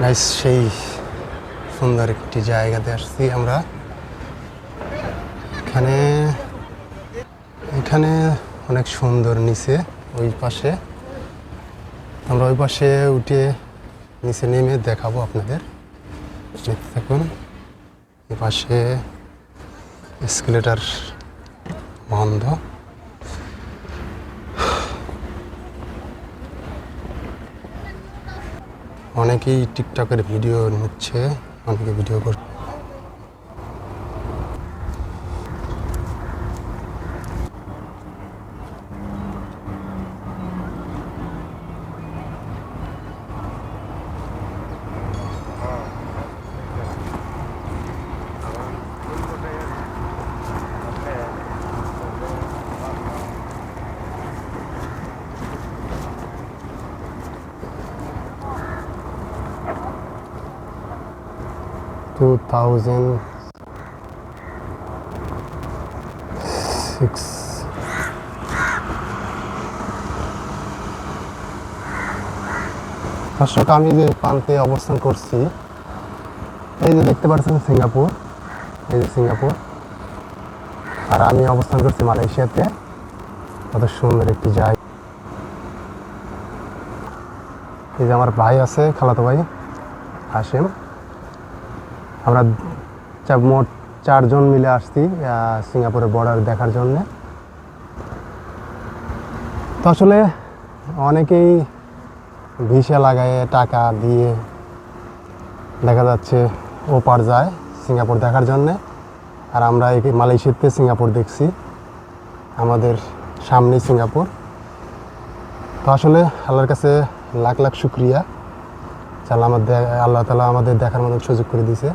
Guys, সেই সুন্দর একটি জায়গাতে আসছি আমরা। এখানে এখানে অনেক সুন্দর নিচে ওই পাশে। আমরা ওই পাশে উঠে নিচে নেমে দেখাবো আপনাদের। দেখতে থাকুন। এই পাশে এসকেলেটর বন্ধ। অনেকেই টিকটকের ভিডিও নিচ্ছে, অনেকে ভিডিও করছে। টু 2006 দর্শক, আমি যে প্রান্তে অবস্থান করছি, এই যে দেখতে পাচ্ছেন সিঙ্গাপুর, এই যে সিঙ্গাপুর। আর আমি অবস্থান করছি মালয়েশিয়াতে। কত সুন্দর একটি জায়গা। এই যে আমার ভাই আছে, খালাতো ভাই হাসিম। আমরা মোট 4 জন মিলে আসছি সিঙ্গাপুরের বর্ডার দেখার জন্যে। তো আসলে অনেকেই ভিসা লাগায় টাকা দিয়ে দেখা যাচ্ছে ওপার যায় সিঙ্গাপুর দেখার জন্যে। আর আমরা এই মালয়েশিয়াতে সিঙ্গাপুর দেখছি, আমাদের সামনেই সিঙ্গাপুর। তো আসলে আল্লাহর কাছে লাখ লাখ শুক্রিয়া, আল্লাহ তাআলা আমাদের দেখার মতো সুযোগ করে দিয়েছে।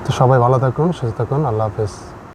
তো সবাই ভালো থাকুন, সুস্থ থাকুন। আল্লাহ হাফেজ।